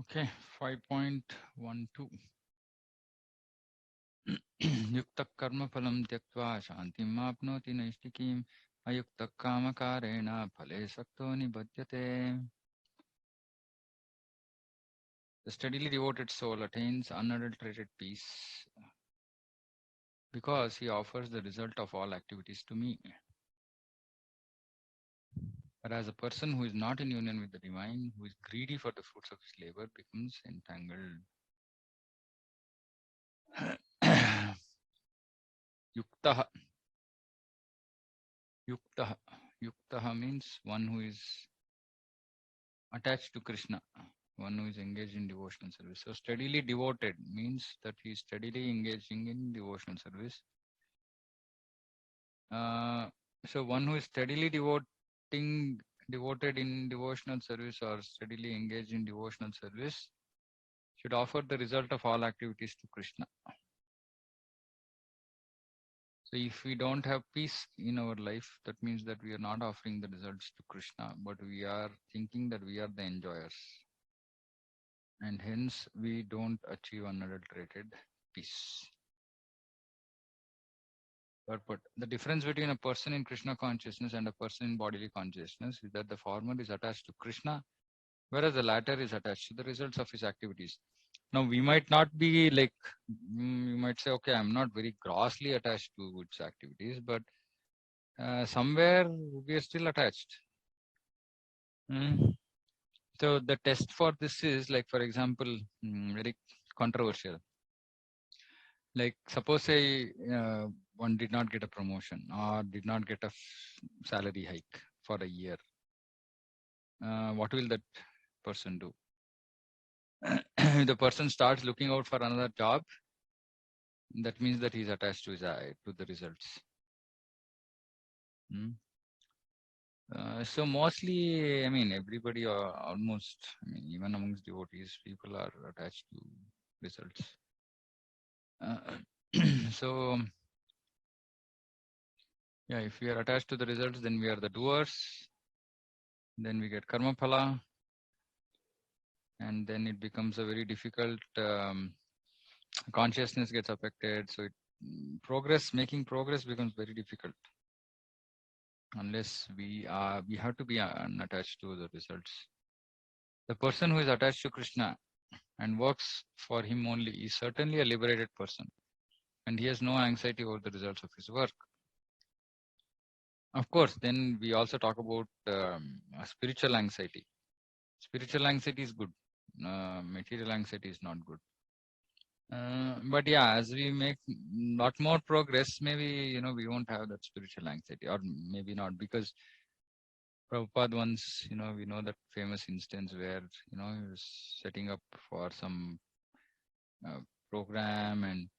Okay, 5.12. Yukta karma phalam tyaktva shantim apnoti naishtikim ayukta kama karena phale sakto nibhadyate. The steadily devoted soul attains unadulterated peace because he offers the result of all activities to me. Whereas a person who is not in union with the divine, who is greedy for the fruits of his labor, becomes entangled. Yuktaha. Yuktaha. Yuktaha means one who is attached to Krishna, one who is engaged in devotional service. So steadily devoted means that he is steadily engaging in devotional service. So one who is steadily devoted in devotional service or steadily engaged in devotional service should offer the result of all activities to Krishna. So if we don't have peace in our life, that means that we are not offering the results to Krishna, but we are thinking that we are the enjoyers. And hence we don't achieve unadulterated peace. But the difference between a person in Krishna consciousness and a person in bodily consciousness is that the former is attached to Krishna, whereas the latter is attached to the results of his activities. Now, we might not be like, you might say, okay, I'm not very grossly attached to its activities, but somewhere we are still attached. So the test for this is like, for example, very controversial. Like suppose say one did not get a promotion or did not get a salary hike for a year. What will that person do? If the person starts looking out for another job, that means that he's attached to his to the results. So mostly, I mean, everybody almost, I mean, even amongst devotees, people are attached to results. So yeah, if we are attached to the results, then we are the doers. Then we get karma phala, and then it becomes a very difficult. Consciousness gets affected, so making progress becomes very difficult unless we have to be unattached to the results. The person who is attached to Krishna and works for him only is certainly a liberated person, and he has no anxiety over the results of his work. Of course, then we also talk about spiritual anxiety. Spiritual anxiety is good. Material anxiety is not good. But yeah, as we make lot more progress, maybe we won't have that spiritual anxiety, or maybe not, because Prabhupada once, we know that famous instance where he was setting up for some program, and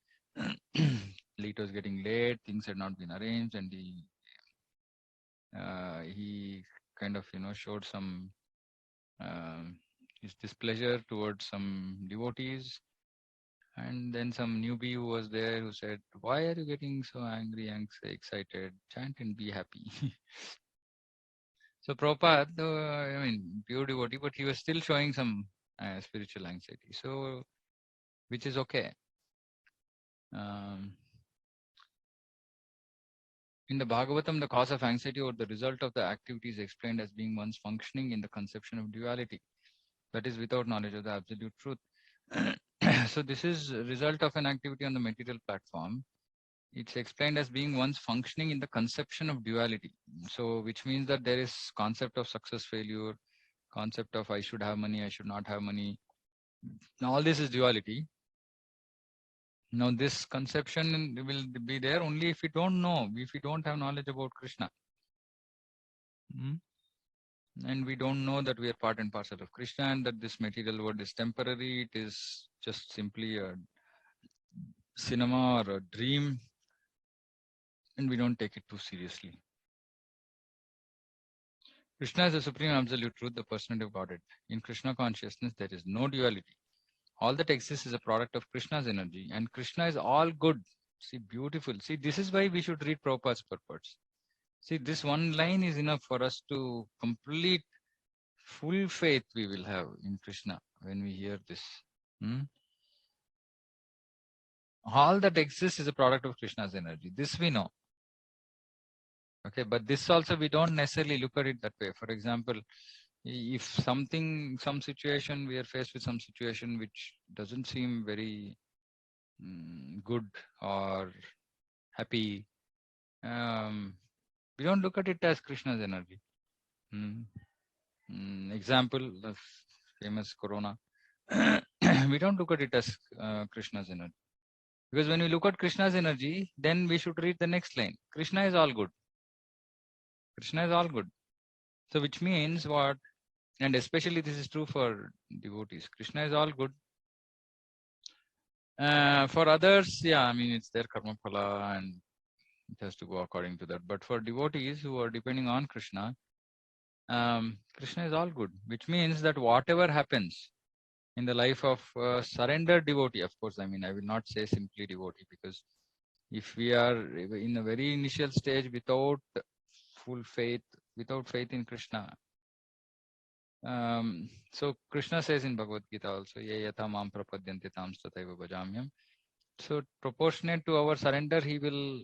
it was getting late, things had not been arranged, and he kind of showed some his displeasure towards some devotees. And then some newbie who was there who said, "Why are you getting so angry and excited? Chant and be happy." So Prabhupada, I mean, pure devotee, but he was still showing some spiritual anxiety. So, which is okay. In the Bhagavatam, the cause of anxiety or the result of the activity is explained as being one's functioning in the conception of duality, that is without knowledge of the absolute truth. So this is a result of an activity on the material platform. It's explained as being one's functioning in the conception of duality. So which means that there is concept of success, failure, concept of I should have money, I should not have money. Now all this is duality. Now this conception will be there only if we don't know, if we don't have knowledge about Krishna. And we don't know that we are part and parcel of Krishna, and that this material world is temporary. It is just simply a cinema or a dream, and we don't take it too seriously. Krishna is the supreme absolute truth, the personality of Godhead. In Krishna consciousness, there is no duality. All that exists is a product of Krishna's energy, and Krishna is all good. See, beautiful. See, this is why we should read Prabhupada's purports. See, this one line is enough for us to complete full faith we will have in Krishna when we hear this. Hmm? All that exists is a product of Krishna's energy. This we know. Okay, but this also we don't necessarily look at it that way. For example, if some situation, we are faced with some situation which doesn't seem very good or happy, we don't look at it as Krishna's energy. Example, the famous Corona. We don't look at it as Krishna's energy. Because when we look at Krishna's energy, then we should read the next line. Krishna is all good. Krishna is all good. So which means what? And especially this is true for devotees. Krishna is all good. For others, yeah, I mean, it's their karma phala and it has to go according to that. But for devotees who are depending on Krishna, Krishna is all good, which means that whatever happens in the life of a surrendered devotee, of course, I mean, I will not say simply devotee, because if we are in a very initial stage without full faith, without faith in Krishna, so Krishna says in Bhagavad Gita also, Ye yatha mam prapadyante tam tataiva bhajamyam. So proportionate to our surrender, he will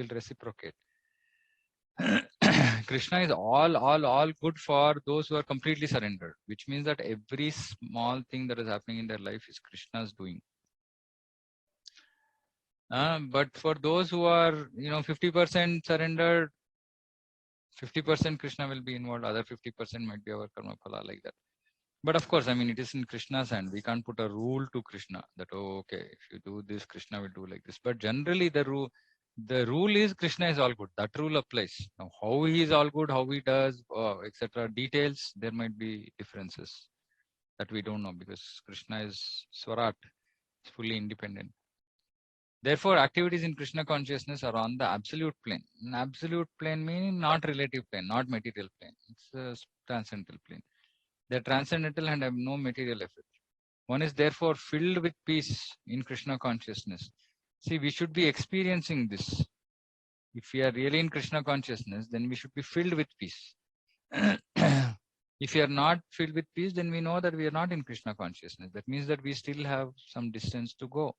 reciprocate. Krishna is all good for those who are completely surrendered, which means that every small thing that is happening in their life is Krishna's doing. But for those who are 50% surrendered, 50% Krishna will be involved, other 50% might be our karma phala, like that. But of course, I mean, it is in Krishna's hand. We can't put a rule to Krishna that, oh, okay, if you do this, Krishna will do like this. But generally, the rule is Krishna is all good. That rule applies. Now, how he is all good, how he does, etc. Details, there might be differences that we don't know, because Krishna is Swarat, it's fully independent. Therefore, activities in Krishna consciousness are on the absolute plane. An absolute plane meaning not relative plane, not material plane. It's a transcendental plane. They're transcendental and have no material effect. One is therefore filled with peace in Krishna consciousness. See, we should be experiencing this. If we are really in Krishna consciousness, then we should be filled with peace. If we are not filled with peace, then we know that we are not in Krishna consciousness. That means that we still have some distance to go.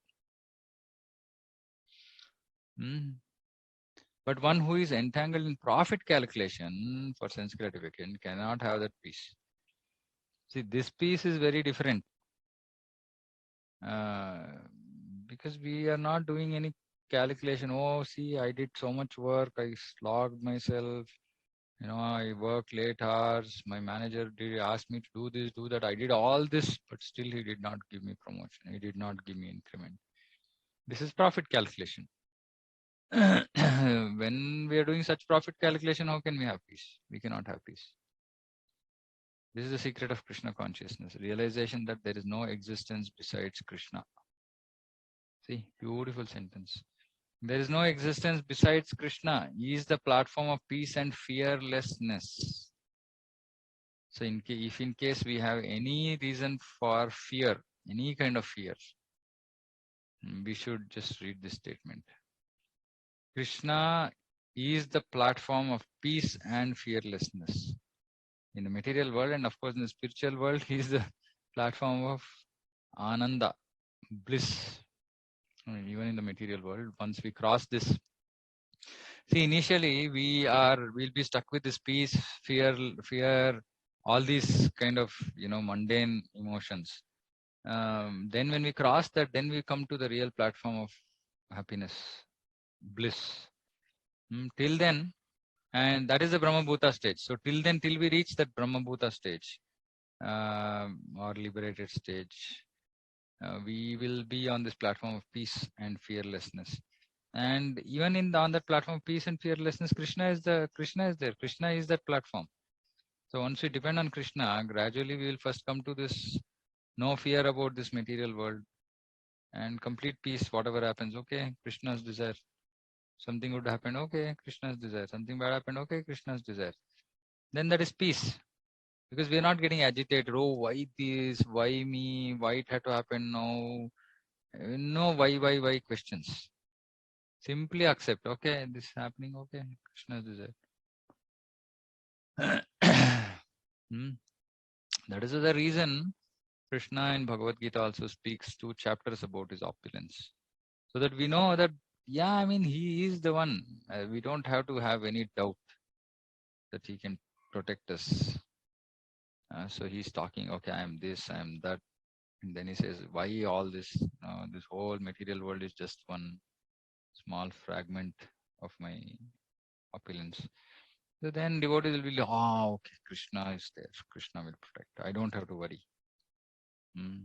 But one who is entangled in profit calculation for sense gratification cannot have that peace. See, this peace is very different. Because we are not doing any calculation. Oh, see, I did so much work. I slogged myself. I worked late hours. My manager did ask me to do this, do that. I did all this, but still he did not give me promotion. He did not give me increment. This is profit calculation. When we are doing such profit calculation, how can we have peace? We cannot have peace. This is the secret of Krishna consciousness. Realization that there is no existence besides Krishna. See, beautiful sentence. There is no existence besides Krishna. He is the platform of peace and fearlessness. So if in case we have any reason for fear, any kind of fear, we should just read this statement. Krishna is the platform of peace and fearlessness. In the material world, and of course in the spiritual world, he is the platform of Ananda, bliss. I mean, even in the material world, once we cross this, see, initially we'll be stuck with this peace, fear, all these kind of mundane emotions. Then when we cross that, then we come to the real platform of happiness, bliss. Till then, and that is the Brahma Bhuta stage. So till we reach that Brahma Bhuta stage, or liberated stage, we will be on this platform of peace and fearlessness. And even on that platform of peace and fearlessness, Krishna is there. Krishna is that platform. So once we depend on Krishna, gradually we will first come to this no fear about this material world and complete peace. Whatever happens, okay, Krishna's desire. Something would happen, okay, Krishna's desire. Something bad happened, okay, Krishna's desire. Then that is peace. Because we are not getting agitated. Oh, why this? Why me? Why it had to happen now? No why questions. Simply accept. Okay, this is happening. Okay, Krishna's desire. Hmm. That is the reason Krishna in Bhagavad Gita also speaks 2 chapters about his opulence, so that we know that, yeah, I mean, he is the one. We don't have to have any doubt that he can protect us. So he's talking, okay, I am this, I am that. And then he says, why all this? This whole material world is just one small fragment of my opulence. So then devotees will be like, oh, okay, Krishna is there. Krishna will protect. I don't have to worry. Hmm.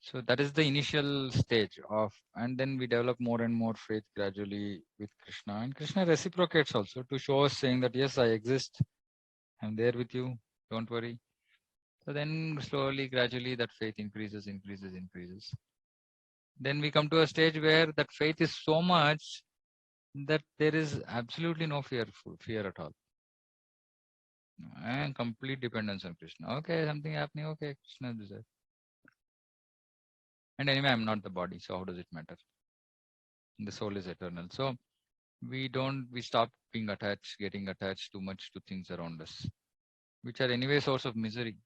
So that is the initial stage of, and then we develop more and more faith gradually with Krishna. And Krishna reciprocates also to show us, saying that, yes, I exist. I'm there with you. Don't worry. So then slowly, gradually, that faith increases, increases, increases. Then we come to a stage where that faith is so much that there is absolutely no fear at all. And complete dependence on Krishna. Okay, something happening. Okay, Krishna is there. And anyway, I'm not the body, so how does it matter? The soul is eternal. So we stop being attached, getting attached too much to things around us, which are anyway source of misery.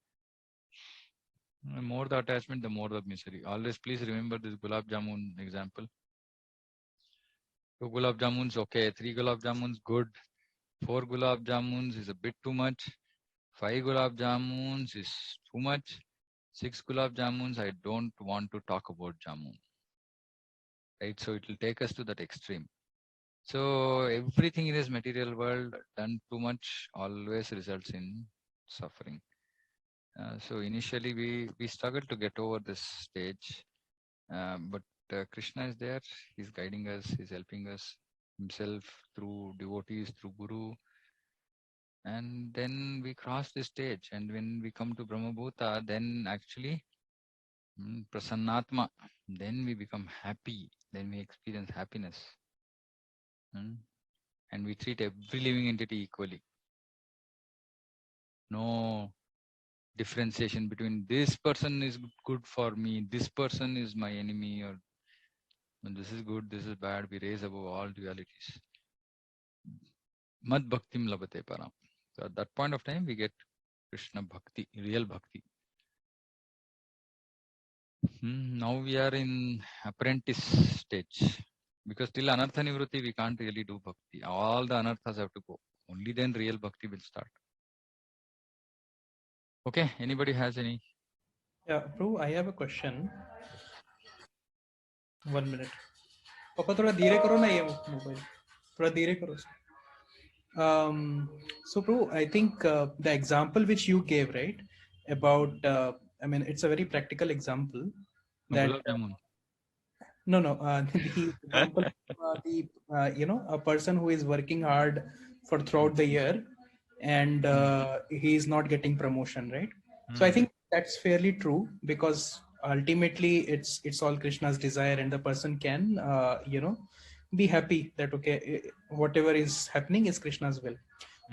The more the attachment, the more the misery. Always please remember this gulab jamun example. 2 gulab jamuns, okay. 3 gulab jamuns, good. 4 gulab jamuns is a bit too much. 5 gulab jamuns is too much. 6 gulab jamuns, I don't want to talk about jamun. Right? So it will take us to that extreme. So everything in this material world done too much always results in suffering. So initially we struggle to get over this stage, but Krishna is there. He's guiding us. He's helping us himself through devotees, through Guru, and then we cross this stage. And when we come to Brahmabhuta, then actually Prasannatma, then we become happy. Then we experience happiness, and we treat every living entity equally. No differentiation between this person is good for me, this person is my enemy, or this is good, this is bad. We raise above all dualities. Mad bhaktim labate param. So at that point of time, we get Krishna bhakti, real bhakti. Now we are in apprentice stage, because till anartha nivrutti we can't really do bhakti. All the anarthas have to go. Only then real bhakti will start. Okay, anybody has any? Yeah, Prabhu, I have a question. 1 minute. पापा थोड़ा धीरे करो ना ये mobile थोड़ा धीरे करो so Prabhu, I think the example which you gave, right, about I mean it's a very practical example No, that gulab jamun. no the example the a person who is working hard for throughout the year and he is not getting promotion, right? So I think that's fairly true, because ultimately it's all Krishna's desire, and the person can be happy that okay, whatever is happening is Krishna's will.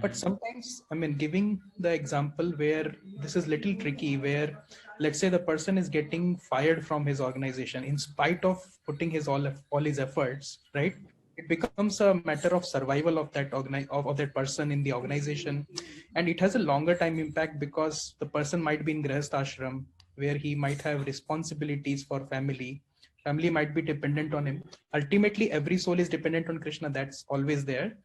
But sometimes, I mean, giving the example where this is little tricky, where let's say the person is getting fired from his organization in spite of putting his all his efforts, right? It becomes a matter of survival of of that person in the organization, and it has a longer time impact, because the person might be in grihast ashram, where he might have responsibilities for family might be dependent on him. Ultimately every soul is dependent on Krishna, that's always there.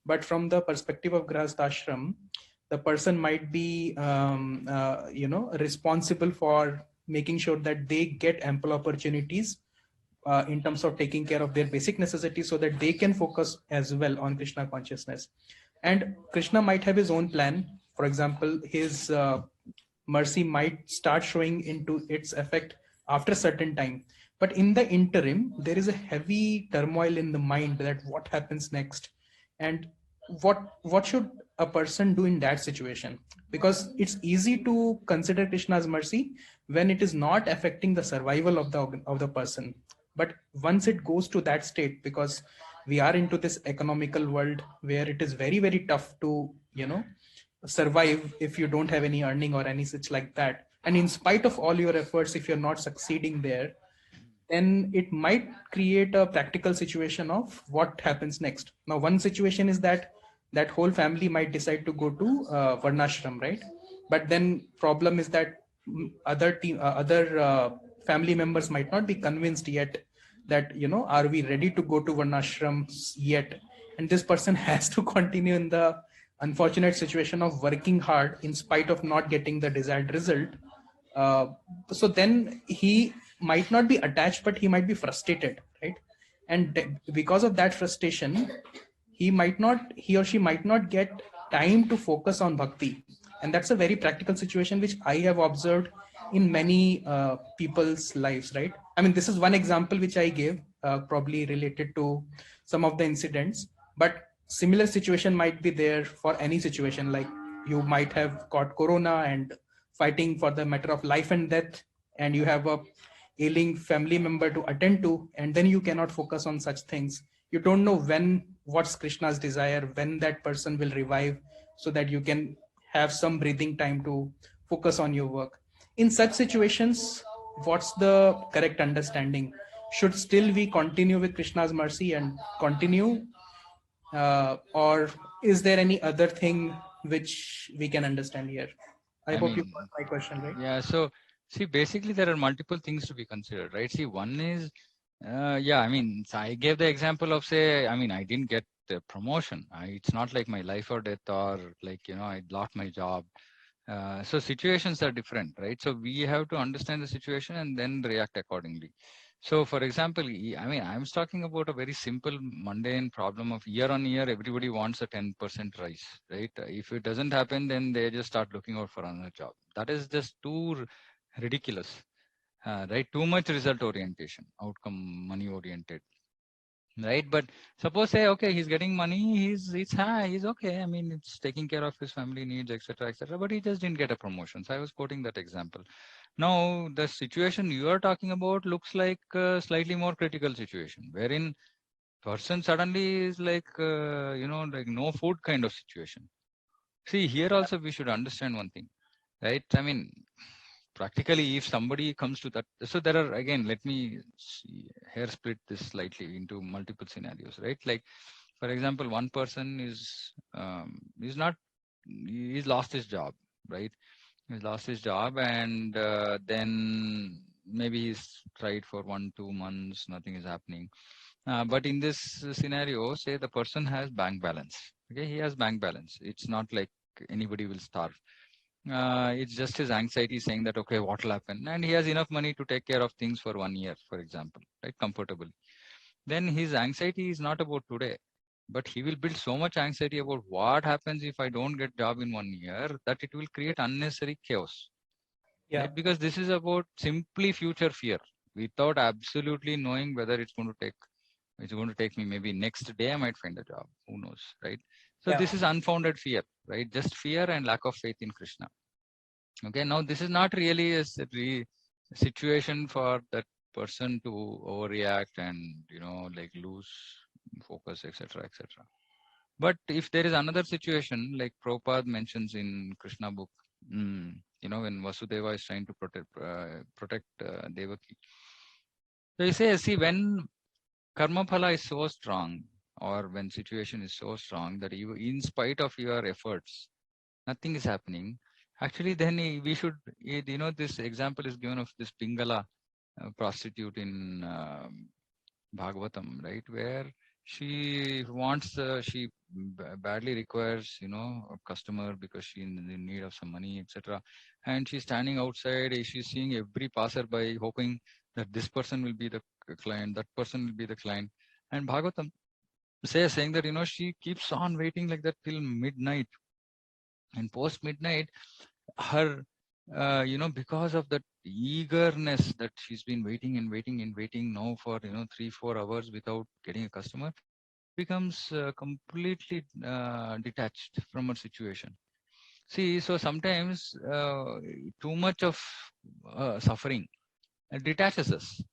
But from the perspective of grihast ashram, the person might be responsible for making sure that they get ample opportunities in terms of taking care of their basic necessities, so that they can focus as well on Krishna consciousness. And Krishna might have his own plan. For example, his mercy might start showing into its effect after a certain time, but in the interim there is a heavy turmoil in the mind that what happens next, and what should a person do in that situation? Because it's easy to consider Krishna's mercy when it is not affecting the survival of the person. But once it goes to that state, because we are into this economical world where it is very very tough to survive if you don't have any earning or any such like that, and in spite of all your efforts, if you're not succeeding there, then it might create a practical situation of what happens next. Now one situation is that that whole family might decide to go to varnashram, right? but then problem is that other family members might not be convinced yet that, are we ready to go to one ashram yet, and this person has to continue in the unfortunate situation of working hard in spite of not getting the desired result. uh, so then he might not be attached, but he might be frustrated, right? And because of that frustration, he or she might not get time to focus on bhakti. And that's a very practical situation which I have observed in many people's lives, right? I mean, this is one example which I gave, probably related to some of the incidents, but similar situation might be there for any situation. Like, you might have got corona and fighting for the matter of life and death, and you have a ailing family member to attend to, and then you cannot focus on such things. You don't know what's Krishna's desire, when that person will revive, so that you can have some breathing time to focus on your work. In such situations, what's the correct understanding? Should still we continue with Krishna's mercy and continue, or is there any other thing which we can understand here? I I hope you mean, got my question right. yeah. So see, basically there are multiple things to be considered, right? See, one is, yeah. I mean, so I gave the example of, say, I mean, I didn't get the promotion. It's not like my life or death, or like, I lost my job. So situations are different, right? So we have to understand the situation and then react accordingly. So for example, I mean, I'm talking about a very simple mundane problem of year on year, everybody wants a 10% rise, right? If it doesn't happen, then they just start looking out for another job. That is just too ridiculous, right? Too much result orientation, outcome money oriented, right? But suppose, say, okay, he's getting money, he's okay. I mean, it's taking care of his family needs, etc., etc., but he just didn't get a promotion. So I was quoting that example. Now the situation you are talking about looks like a slightly more critical situation, wherein person suddenly is like, like no food kind of situation. See, here also we should understand one thing, right? I mean, practically, if somebody comes to that, so there are, again, let me hair split this slightly into multiple scenarios, right? Like, for example, one person is not he's lost his job, right? He's lost his job, and then maybe he's tried for 1 2 months, nothing is happening. But in this scenario, say the person has bank balance. Okay, he has bank balance. It's not like anybody will starve. It's just his anxiety saying that, okay, what will happen? And he has enough money to take care of things for 1 year, for example, right? Comfortably. Then his anxiety is not about today, but he will build so much anxiety about what happens if I don't get job in 1 year, that it will create unnecessary chaos, Yeah. right? Because this is about simply future fear without absolutely knowing whether it's going to take me, maybe next day I might find a job. Who knows, right? So Yeah. this is unfounded fear, right? Just fear and lack of faith in Krishna. Okay, now this is not really a situation for that person to overreact and, like lose focus, etc., etc. But if there is another situation, like Prabhupada mentions in Krishna book, when Vasudeva is trying to protect Devaki, so he says, see, when karma phala is so strong, or when situation is so strong that you, in spite of your efforts, nothing is happening. Actually, then we should, this example is given of this Pingala prostitute in Bhagavatam, right? Where she badly requires, a customer because she's in need of some money, etc. And she's standing outside, she's seeing every passerby, hoping that this person will be the client, that person will be the client. And Bhagavatam saying that, she keeps on waiting like that till midnight. And post midnight, her because of that eagerness that she's been waiting and waiting and waiting now for 3 4 hours without getting a customer, she becomes completely detached from her situation. See, so sometimes too much of suffering detaches us.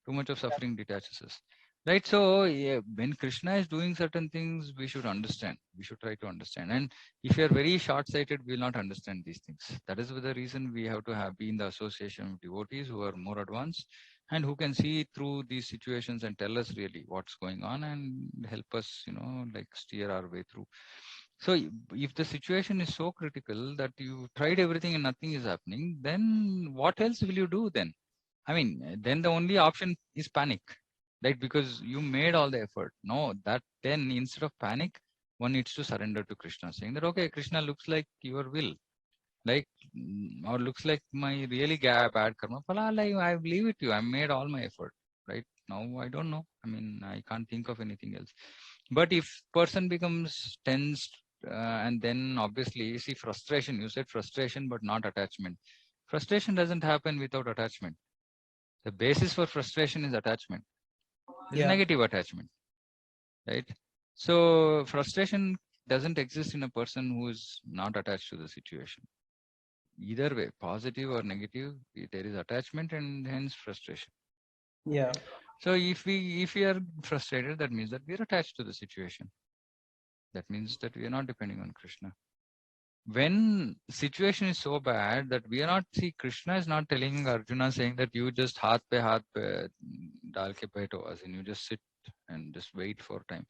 Too much of suffering detaches us, right? So yeah, when Krishna is doing certain things, we should understand, we should try to understand. And if you are very short sighted, we will not understand these things. That is the reason we have to be in the association of devotees who are more advanced and who can see through these situations and tell us really what's going on and help us, like steer our way through. So if the situation is so critical that you tried everything and nothing is happening, then what else will you do then? I mean, then the only option is panic, right? Because you made all the effort. No, that then instead of panic, one needs to surrender to Krishna, saying that, okay, Krishna, looks like your will, like, or looks like my really bad karma. Phala, like, I believe it to you. I made all my effort, right? Now I don't know. I mean, I can't think of anything else. But if person becomes tense, and then obviously, see, frustration. You said frustration, but not attachment. Frustration doesn't happen without attachment. The basis for frustration is attachment. Is Yeah. negative attachment, right? So frustration doesn't exist in a person who is not attached to the situation. Either way, positive or negative, there is attachment and hence frustration. Yeah. So if we are frustrated, that means that we are attached to the situation. That means that we are not depending on Krishna. When situation is so bad that we are not, see, Krishna is not telling Arjuna, saying that you just haath pe dal ke baitho, as in you just sit and just wait for time.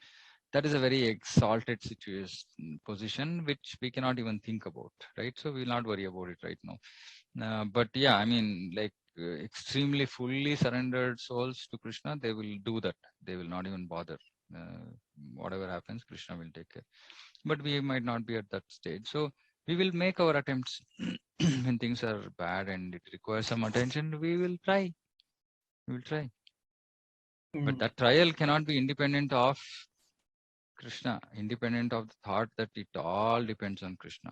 That is a very exalted situation position which we cannot even think about, right? So we'll not worry about it right now. But yeah, I mean, like, extremely fully surrendered souls to Krishna, they will do that. They will not even bother. uh, Whatever happens, Krishna will take care. But we might not be at that stage, so we will make our attempts. When things are bad and it requires some attention, we will try. But Mm. that trial cannot be independent of Krishna, independent of the thought that it all depends on Krishna.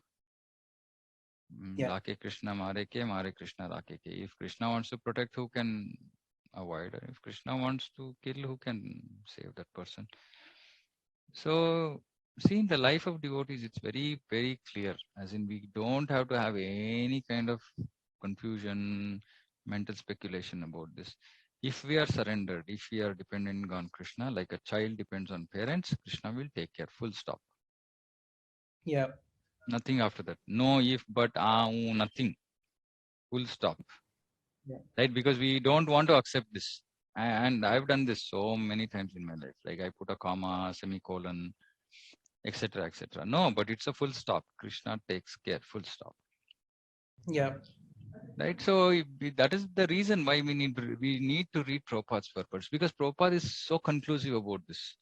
Yeah. Lake Krishna mare Krishna lake ke. If Krishna wants to protect, who can avoid? If Krishna wants to kill, who can save that person? So, see, in the life of devotees, it's very, very clear. As in, we don't have to have any kind of confusion, mental speculation about this. If we are surrendered, if we are dependent on Krishna, like a child depends on parents, Krishna will take care. Full stop. Yeah. Nothing after that. No if, but, nothing. Full stop. Yeah. Right? Because we don't want to accept this. And I've done this so many times in my life. Like, I put a comma, semicolon, etc., etc. No, but it's a full stop. Krishna takes care. Full stop. Yeah. Right? So that is the reason why we need to read Prabhupada's purpose, because Prabhupada is so conclusive about this.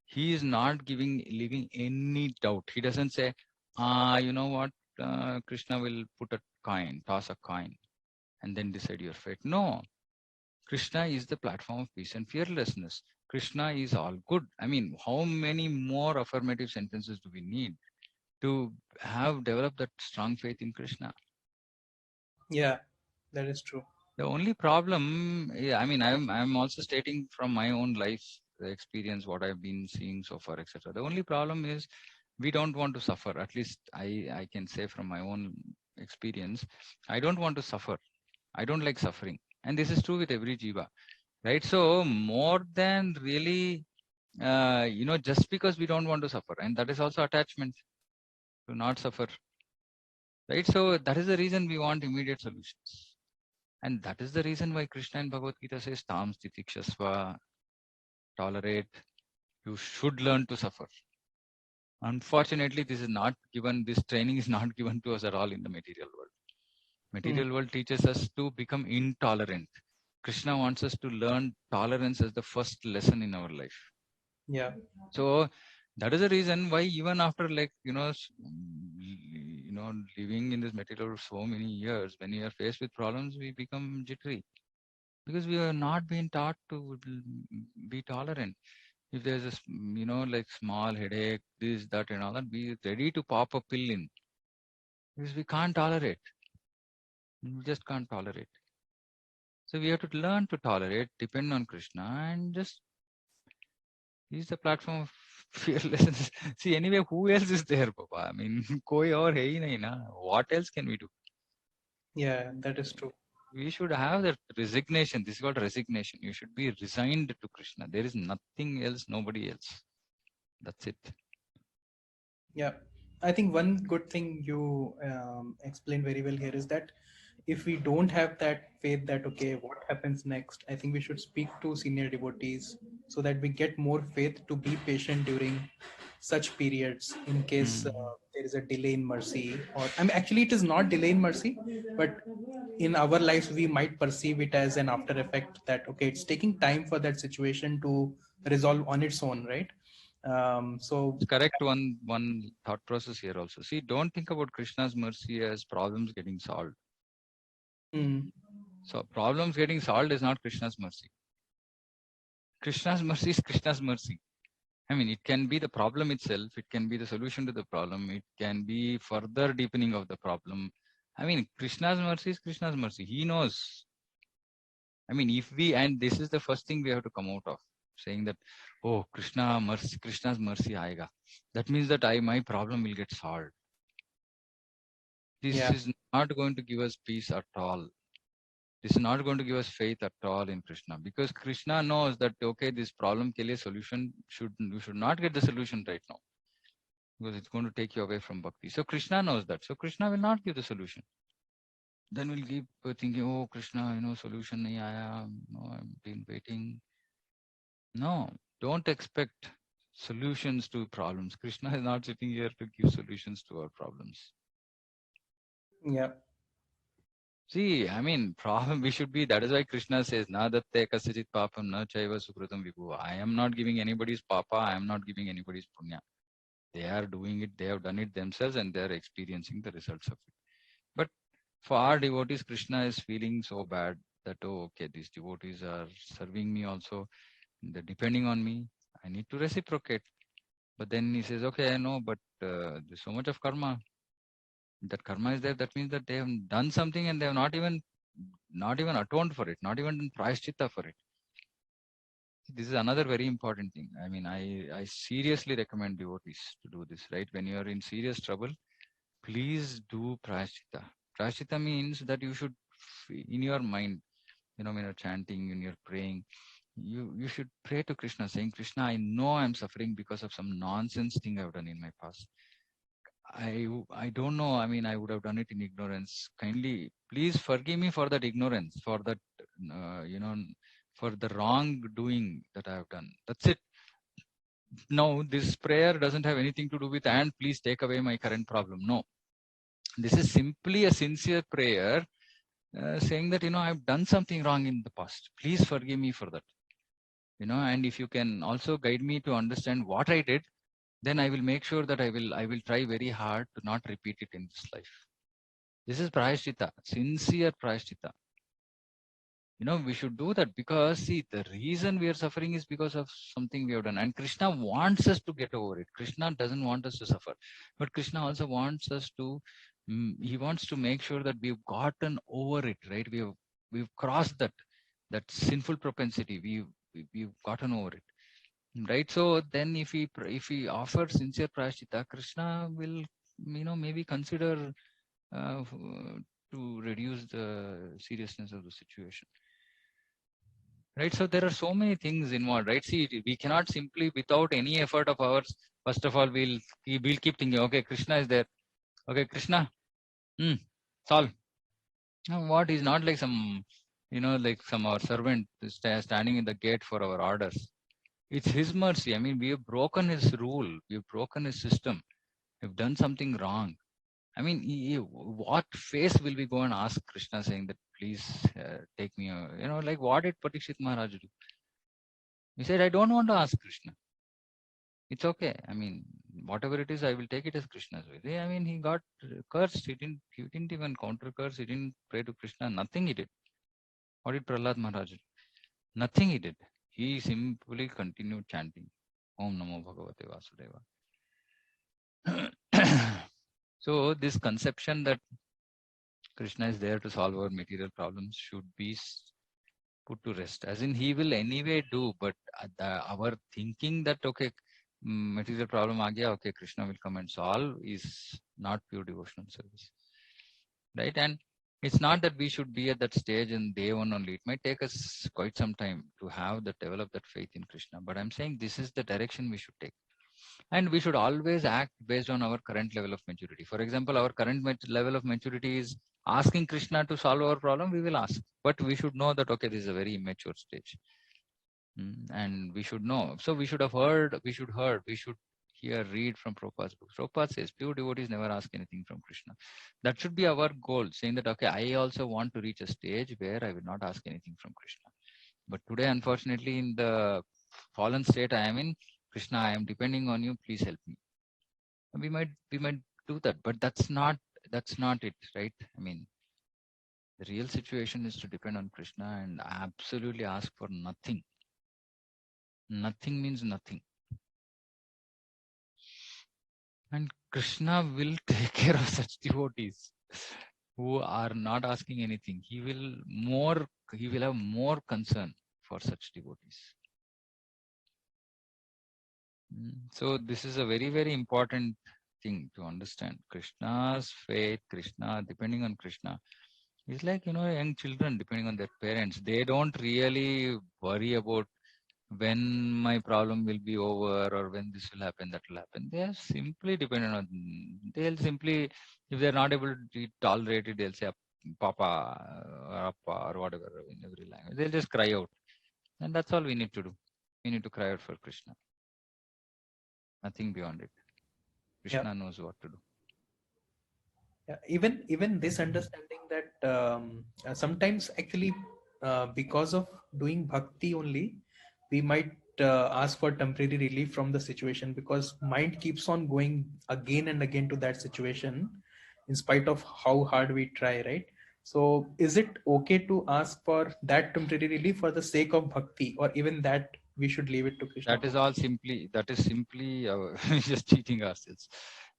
He is not leaving any doubt. He doesn't say, you know what, Krishna will put a coin, toss a coin, and then decide your fate. No, Krishna is the platform of peace and fearlessness. Krishna is all good. I mean, how many more affirmative sentences do we need to have developed that strong faith in Krishna? Yeah. That is true. The only problem, yeah, I mean, I'm also stating from my own life experience what I've been seeing so far, etc. The only problem is we don't want to suffer. At least I can say from my own experience, I don't want to suffer. I don't like suffering, and this is true with every jiva, right? So more than really, just because we don't want to suffer, and that is also attachment to not suffer, right? So that is the reason we want immediate solutions. And that is the reason why Krishna in Bhagavad Gita says, Tam Stitikshasva, tolerate, you should learn to suffer. Unfortunately, this training is not given to us at all in the material world. Mm. Material world teaches us to become intolerant. Krishna wants us to learn tolerance as the first lesson in our life. Yeah. So that is the reason why even after, like, living in this material world so many years, when we are faced with problems, we become jittery. Because we are not being taught to be tolerant. If there's like small headache, this, that, and all that, be ready to pop a pill in, because we can't tolerate. We just can't tolerate. So we have to learn to tolerate, depend on Krishna, and just use the platform of fearlessness. See, anyway, who else is there, Papa? I mean, koi aur hai hi nahi na. What else can we do? Yeah. That is true. We should have that resignation. This is called resignation. You should be resigned to Krishna. There is nothing else, nobody else. That's it. Yeah. I think one good thing you explained very well here is that if we don't have that faith that okay, what happens next, I think we should speak to senior devotees so that we get more faith to be patient during such periods in case Mm. there is a delay in mercy. Or I mean, actually it is not delay in mercy, but in our lives we might perceive it as an after effect that okay, it's taking time for that situation to resolve on its own, right? So It's correct. One thought process here also. See, don't think about Krishna's mercy as problems getting solved. mm, So problems getting solved is not Krishna's mercy. Krishna's mercy is Krishna's mercy. I mean, it can be the problem itself. It can be the solution to the problem. It can be further deepening of the problem. I mean, Krishna's mercy is Krishna's mercy. He knows. I mean, if we, and this is the first thing we have to come out of, saying that, oh, Krishna's mercy aayega. That means that my problem will get solved. This yeah, is not going to give us peace at all. This is not going to give us faith at all in Krishna, because Krishna knows that okay, this problem ke liye solution you should not get the solution right now, because it's going to take you away from bhakti. So Krishna knows that. So Krishna will not give the solution. Then we'll keep thinking, oh Krishna, solution nahi aaya. No, I've been waiting. No, don't expect solutions to problems. Krishna is not sitting here to give solutions to our problems. yeah, See, I mean, problem we should be. That is why Krishna says, "Na datte kasachit papam na chaiva sukritam vibhu." I am not giving anybody's papa. I am not giving anybody's punya. They are doing it. They have done it themselves, and they are experiencing the results of it. But for our devotees, Krishna is feeling so bad that okay, these devotees are serving me also. They're depending on me. I need to reciprocate. But then he says, okay, I know, but there's so much of karma. That karma is there. That means that they have done something and they have not even atoned for it, not even done prayashchitta for it. This is another very important thing. I mean, I seriously recommend devotees to do this, right? When you are in serious trouble, please do prayashchitta. Prayashchitta means that you should, in your mind, when you're chanting, when you're praying, you should pray to Krishna, saying, Krishna, I know I'm suffering because of some nonsense thing I've done in my past. I don't know. I mean, I would have done it in ignorance. Kindly, please forgive me for that ignorance, for that, for the wrongdoing that I have done. That's it. Now, this prayer doesn't have anything to do with, and please take away my current problem. No, this is simply a sincere prayer saying that, I've done something wrong in the past. Please forgive me for that. And if you can also guide me to understand what I did, then I will make sure that I will try very hard to not repeat it in this life. This is prayashchitta, sincere prayashchitta. We should do that because see, the reason we are suffering is because of something we have done. And Krishna wants us to get over it. Krishna doesn't want us to suffer. But Krishna also wants us to, he wants to make sure that we've gotten over it, right? We've crossed that sinful propensity. We've gotten over it. Right. So then if we offer sincere prayashchitta, Krishna will, maybe consider to reduce the seriousness of the situation. Right. So there are so many things involved, right? See, we cannot simply, without any effort of ours, first of all, we'll keep thinking, okay, Krishna is there. Okay, Krishna, solve. What is not like some, like some our servant standing in the gate for our orders. It's his mercy. I mean, we have broken his rule. We have broken his system. We've done something wrong. I mean, what face will we go and ask Krishna saying that, please take me, like what did Parikshit Maharaj do? He said, I don't want to ask Krishna. It's okay. I mean, whatever it is, I will take it as Krishna's way. I mean, he got cursed. He didn't even counter curse. He didn't pray to Krishna. Nothing he did. What did Prahlad Maharaj do? Nothing he did. He simply continued chanting Om Namo Bhagavate Vasudeva. So this conception that Krishna is there to solve our material problems should be put to rest. As in, he will anyway do, but our thinking that okay, material problem aa gaya, okay, Krishna will come and solve is not pure devotional service, right? And it's not that we should be at that stage in day one only. It might take us quite some time to have that, develop that faith in Krishna. But I'm saying this is the direction we should take. And we should always act based on our current level of maturity. For example, our current level of maturity is asking Krishna to solve our problem, we will ask. But we should know that, okay, this is a very immature stage. And we should know. So we should have heard, we should hear, read from Prabhupada's books. Prabhupada says, pure devotees never ask anything from Krishna. That should be our goal, saying that, okay, I also want to reach a stage where I will not ask anything from Krishna. But today, unfortunately, in the fallen state I am in, Krishna, I am depending on you, please help me. We might do that, but that's not it, right? I mean, the real situation is to depend on Krishna and absolutely ask for nothing. Nothing means nothing. And Krishna will take care of such devotees who are not asking anything. He will have more concern for such devotees. So this is a very, very important thing to understand. Krishna's faith, Krishna, depending on Krishna, is like, young children depending on their parents. They don't really worry about when my problem will be over or when this will happen, that will happen. They are simply dependent on, they'll simply, if they're not able to tolerate it, they'll say Papa or Appa or whatever in every language. They'll just cry out. And that's all we need to do. We need to cry out for Krishna. Nothing beyond it. Krishna knows what to do. Yeah, even this understanding that sometimes actually because of doing bhakti only, we might ask for temporary relief from the situation, because mind keeps on going again and again to that situation in spite of how hard we try, right? So is it okay to ask for that temporary relief for the sake of bhakti, or even that we should leave it to Krishna? That is simply just cheating ourselves.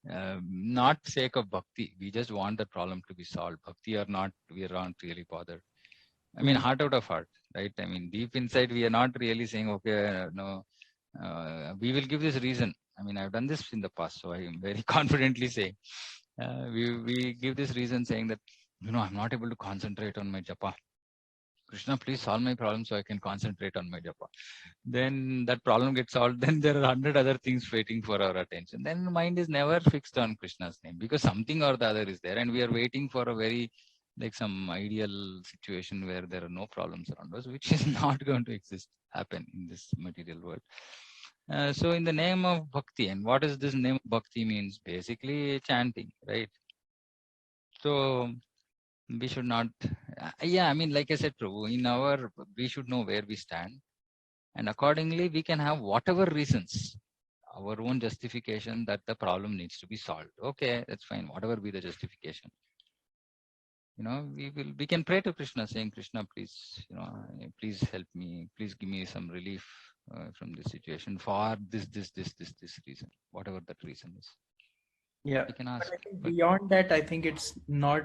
Not sake of bhakti. We just want the problem to be solved. Bhakti or not, we are not really bothered. I mean, heart out of heart, right? I mean, deep inside, we are not really saying, okay, no, we will give this reason. I mean, I've done this in the past, so I am very confidently saying, we give this reason saying that, I'm not able to concentrate on my japa. Krishna, please solve my problem so I can concentrate on my japa. Then that problem gets solved. Then there are 100 other things waiting for our attention. Then the mind is never fixed on Krishna's name, because something or the other is there, and we are waiting for a very, like, some ideal situation where there are no problems around us, which is not going to happen in this material world. So in the name of bhakti, and what is this name of bhakti means? Basically chanting, right? So we should not, I mean, like I said, Prabhu, we should know where we stand, and accordingly we can have whatever reasons, our own justification that the problem needs to be solved. Okay, that's fine, whatever be the justification. We can pray to Krishna saying, Krishna, please, please help me, please give me some relief from this situation for this reason, whatever that reason is. Yeah, we can ask. but I think beyond that, I think it's not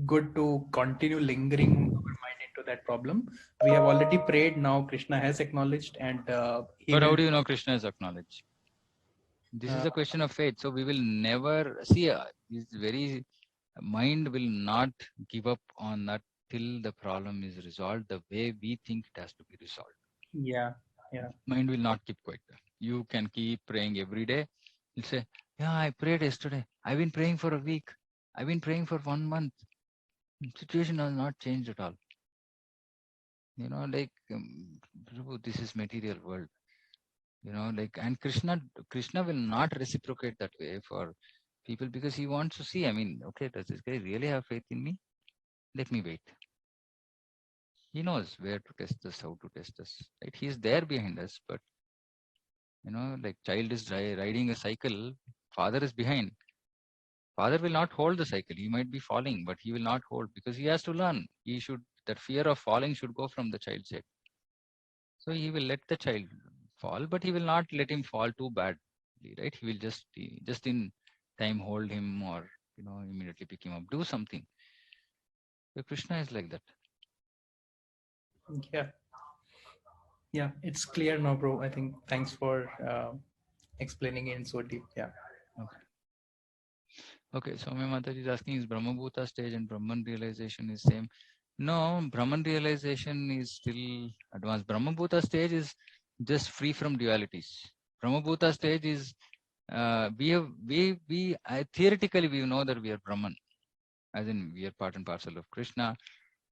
good to continue lingering our mind into that problem. We have already prayed. Now Krishna has acknowledged, and he But will. how do you know Krishna is acknowledged? This is a question of faith. So we will never see. This very mind will not give up on that till the problem is resolved the way we think it has to be resolved. Yeah, yeah. Mind will not keep quiet. You can keep praying every day. You'll say, yeah, I prayed yesterday. I've been praying for a week. I've been praying for 1 month. Situation has not changed at all. Like, this is material world. And Krishna will not reciprocate that way for people, because he wants to see, I mean, okay, does this guy really have faith in me? Let me wait. He knows where to test us, how to test us, right? He's there behind us, but like child is riding a cycle, father is behind. Father will not hold the cycle. He might be falling, but he will not hold, because he has to learn. That fear of falling should go from the child's head. So he will let the child fall, but he will not let him fall too badly, right? He will just in time hold him, or immediately pick him up, do something. So Krishna is like that. Yeah. Yeah, it's clear now, bro. I think thanks for explaining it in so deep. Yeah. Okay, so my mother is asking, is Brahmabhuta stage and Brahman realization is same? No, Brahman realization is still advanced. Brahmabhuta stage is just free from dualities. Brahmabhuta stage is theoretically we know that we are Brahman. as in we are part and parcel of Krishna,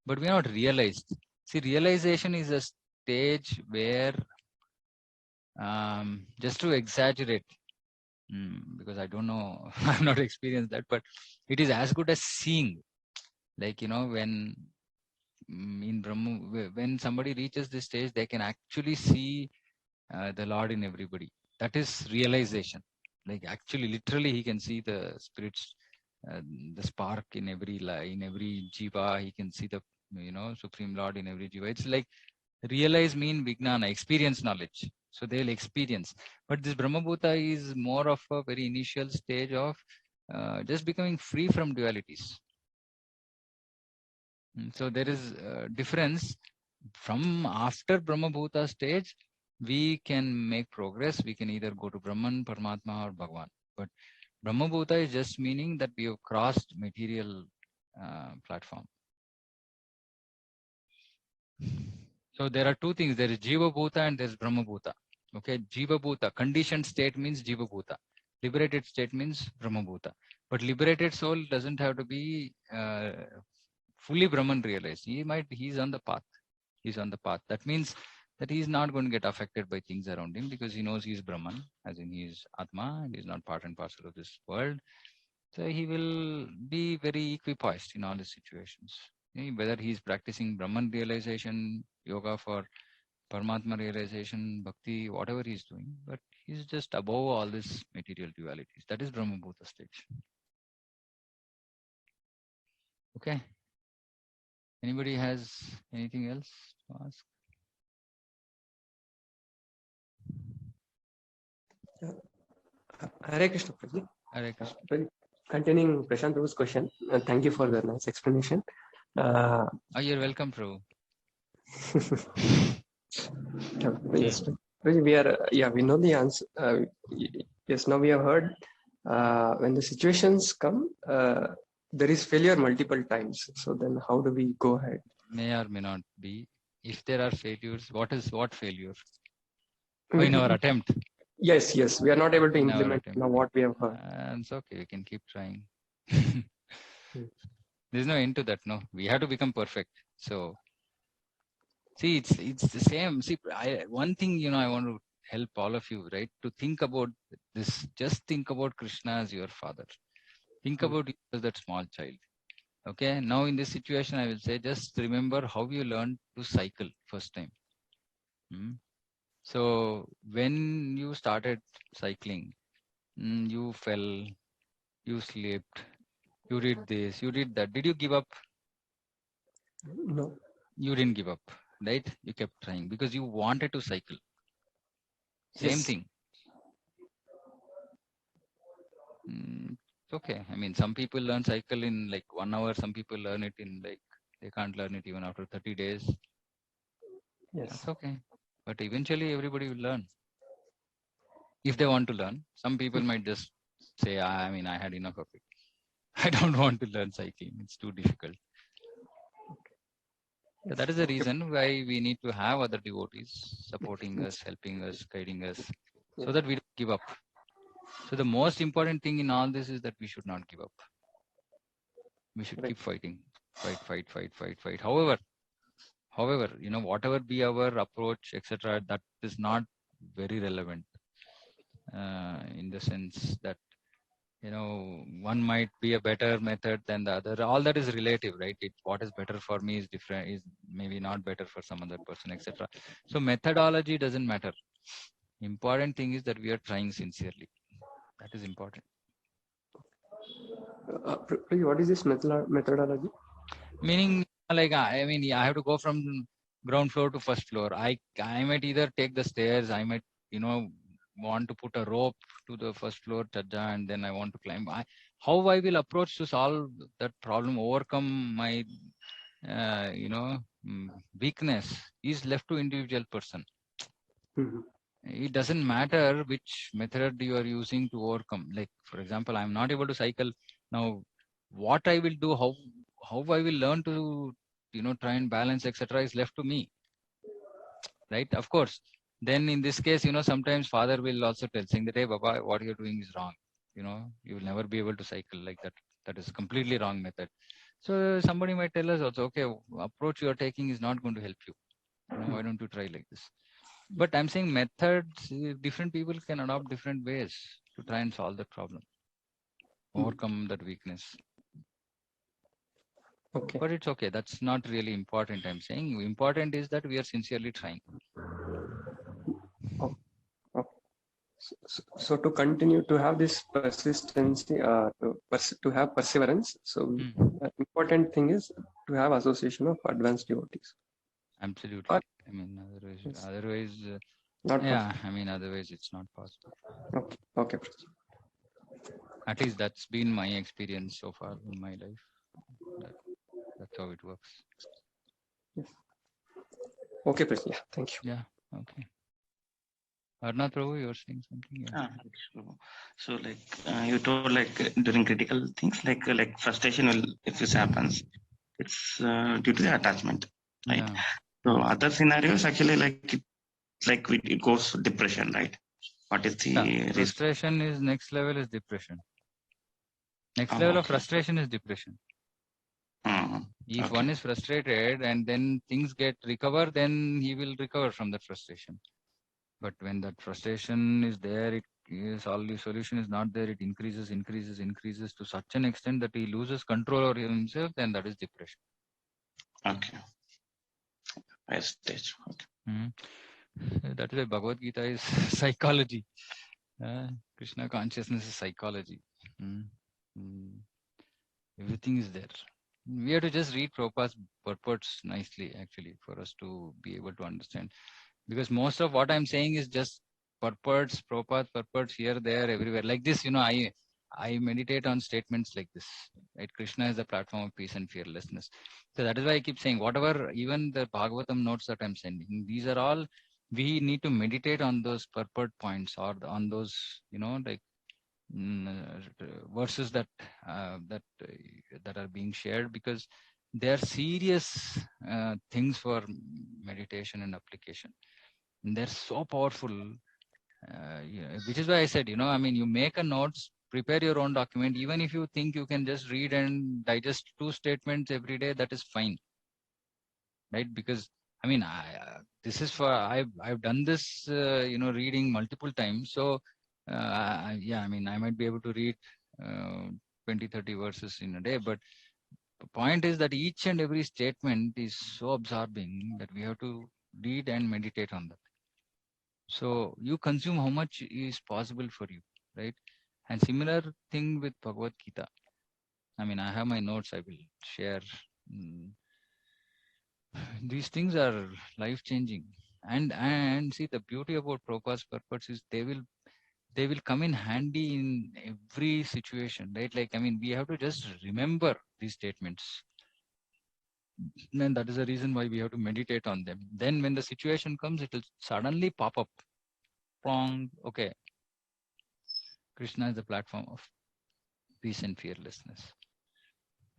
but we are not realized. See, realization is a stage where, just to exaggerate, because I don't know, I've not experienced that, but it is as good as seeing. Like, when in Brahma, when somebody reaches this stage, they can actually see the Lord in everybody. That is realization. Like, actually, literally, he can see the spirits, uh, the spark in every jiva. He can see the Supreme Lord in every jiva. It's like realize mean Vijnana, experience knowledge. So they'll experience. But this Brahmabhuta is more of a very initial stage of just becoming free from dualities. So there is a difference. From after Brahmabhuta stage, we can make progress. We can either go to Brahman, Paramatma, or Bhagavan. But Brahmabhuta is just meaning that we have crossed material platform. So there are two things. There is Jiva Bhuta and there is Brahma Bhuta. Okay, Jiva Bhuta, conditioned state means Jiva Bhuta. Liberated state means Brahma Bhuta. But liberated soul doesn't have to be fully Brahman realized. He's on the path. He's on the path. That means that he's not going to get affected by things around him because he knows he's Brahman, as in he's Atma, and he's not part and parcel of this world. So he will be very equipoised in all the situations. Whether he's practicing Brahman realization, yoga for Paramatma realization, bhakti, whatever he's doing, but he's just above all these material dualities. That is Brahma Bhuta stage. Okay. Anybody has anything else to ask? Hare Krishna, Prabhuji. Hare Krishna. Continuing Prashant Prabhu's question, thank you for the nice explanation. You're welcome, Prabhu. Yes, we are, we know the answer. Yes, now we have heard when the situations come, there is failure multiple times. So then how do we go ahead? May or may not be. If there are failures, what failure? In our attempt. Yes, we are not able to implement now what we have heard. It's okay, we can keep trying. There's no end to that. No, we have to become perfect. So see, it's the same. See, one thing, I want to help all of you, right, to think about this. Just think about Krishna as your father. Think about you as that small child. Okay, now in this situation, I will say, just remember how you learned to cycle first time. So when you started cycling, you fell, you slipped, you did this, you did that. Did you give up? No. You didn't give up, right? You kept trying because you wanted to cycle. Same thing. It's okay. I mean, some people learn cycle in like 1 hour. Some people learn it in like, they can't learn it even after 30 days. Yes. That's okay. But eventually everybody will learn. If they want to learn, some people might just say, I had enough of it. I don't want to learn cycling. It's too difficult. So that is the reason why we need to have other devotees supporting us, helping us, guiding us, so that we don't give up. So the most important thing in all this is that we should not give up. We should keep fighting. Fight. However, whatever be our approach, etc., that is not very relevant in the sense that, one might be a better method than the other. All that is relative, right? What is better for me is different, is maybe not better for some other person, etc. So methodology doesn't matter. Important thing is that we are trying sincerely. That is important. What is this methodology? Meaning, like, I have to go from ground floor to first floor. I might either take the stairs. I might, want to put a rope to the first floor, and then I want to climb. How I will approach to solve that problem, overcome my, weakness, is left to individual person. It doesn't matter which method you are using to overcome. Like, for example, I'm not able to cycle now. What I will do, how I will learn to, try and balance, etc., is left to me. Right? Of course. Then in this case, sometimes father will also tell, saying that, hey, Baba, what you're doing is wrong. You will never be able to cycle like that. That is completely wrong method. So somebody might tell us also, okay, approach you are taking is not going to help you. Why don't you try like this? But I'm saying methods, different people can adopt different ways to try and solve that problem, overcome that weakness. Okay. But it's okay. That's not really important. I'm saying important is that we are sincerely trying. Oh, okay. So to continue to have this persistency, to have perseverance, so important thing is to have association of advanced devotees. Absolutely. Or, I mean, yes, otherwise, not yeah, possible. I mean, otherwise it's not possible. Okay, okay, Prajit. At least that's been my experience so far in my life. That's how it works. Yes. Okay, Prajit. Yeah, thank you. Yeah. Okay. Arnath Prabhu, you're saying something? Yeah. So like you told, like during critical things, like frustration will, if this happens, it's due to the attachment, right? Yeah. So other scenarios actually like it goes depression, right? What is the Yeah. reason? Frustration is next level is depression. Next Oh, level of okay. frustration is depression. If Okay. one is frustrated and then things get recover, then he will recover from that frustration. But when that frustration is there, it is all the solution is not there. It increases to such an extent that he loses control over himself. Then that is depression. Okay. Higher stage. Okay. That is why Bhagavad Gita is psychology. Krishna consciousness is psychology. Everything is there. We have to just read Prabhupada's purports nicely, actually, for us to be able to understand. Because most of what I'm saying is just purports, Prabhupada purports here, there, everywhere. Like this, I meditate on statements like this. Right? Krishna is the platform of peace and fearlessness. So that is why I keep saying, whatever, even the Bhagavatam notes that I'm sending, these are all, we need to meditate on those purport points or on those, like verses that are being shared, because they are serious things for meditation and application. And they're so powerful, which is why I said, I mean, you make a notes, prepare your own document. Even if you think you can just read and digest 2 statements every day, that is fine, right? Because I mean, this is for I've done this, reading multiple times. So yeah, I mean, I might be able to read uh, 20-30 verses in a day, but the point is that each and every statement is so absorbing that we have to read and meditate on that. So you consume how much is possible for you, right? And similar thing with Bhagavad Gita. I mean, I have my notes, I will share. Mm, These things are life changing. And see, the beauty about Prabhupada's purpose is they will come in handy in every situation, right? Like, I mean, we have to just remember these statements. And that is the reason why we have to meditate on them. Then when the situation comes, it will suddenly pop up. Wrong. Okay. Krishna is the platform of peace and fearlessness.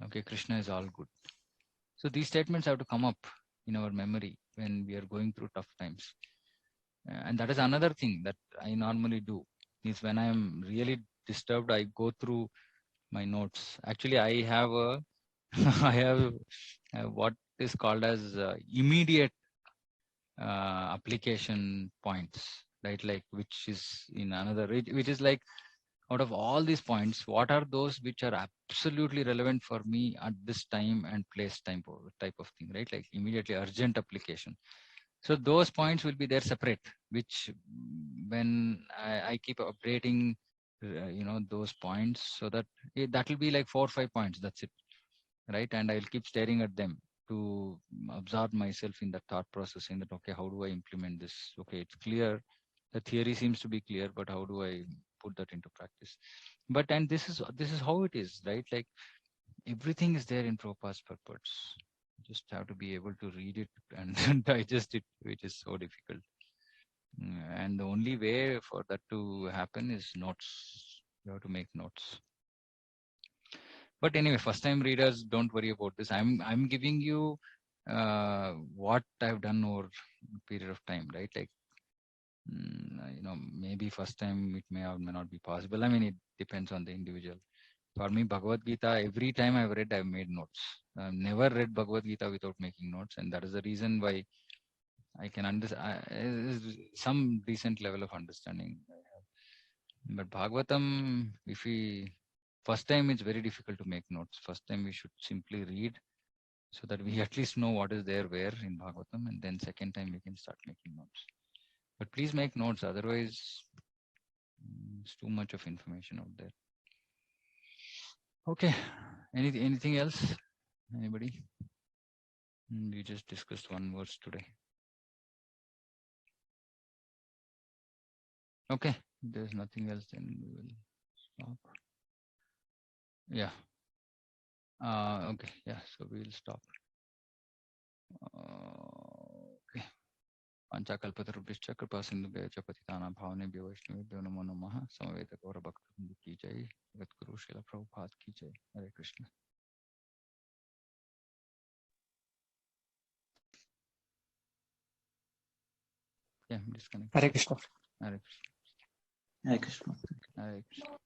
Okay. Krishna is all good. So these statements have to come up in our memory when we are going through tough times. And that is another thing that I normally do is when I am really disturbed, I go through my notes. Actually, I have I have what is called as immediate application points, right? Like which is in another, which is like out of all these points, what are those which are absolutely relevant for me at this time and place type of thing, right? Like immediately urgent application. So those points will be there separate, which when I keep updating, those points, so that that will be like 4 or 5 points. That's it, right? And I'll keep staring at them to absorb myself in the thought processing that, okay, how do I implement this? Okay, it's clear. The theory seems to be clear, but how do I put that into practice? But and this is how it is, right? Like everything is there in Prabhupada's purports. Just have to be able to read it and digest it, which is so difficult. And the only way for that to happen is notes. You have to make notes. But anyway, first time readers, don't worry about this. I'm giving you what I've done over a period of time, right? Like maybe first time it may or may not be possible. I mean, it depends on the individual. For me, Bhagavad Gita, every time I've read, I've made notes. I've never read Bhagavad Gita without making notes, and that is the reason why I can understand some decent level of understanding. But Bhagavatam, if we first time, it's very difficult to make notes. First time we should simply read so that we at least know what is there where in Bhagavatam, and then second time we can start making notes. But please make notes, otherwise it's too much of information out there. Okay, anything else? Anybody? We just discussed one verse today. Okay, if there's nothing else, then we will stop. Yeah. Okay, yeah, so we'll stop. Okay. Panchakalpatarubhishcha kripa sindhubhya cha patitana bhavnebhyo vaishnavebhyo namo namaha samaveta gaura bhakta ki jai Jagat Guru Srila Prabhupada ki jai. Hare Krishna. Yeah, disconnect. Hare Krishna. Hare Krishna. Hare Krishna. Hare Krishna.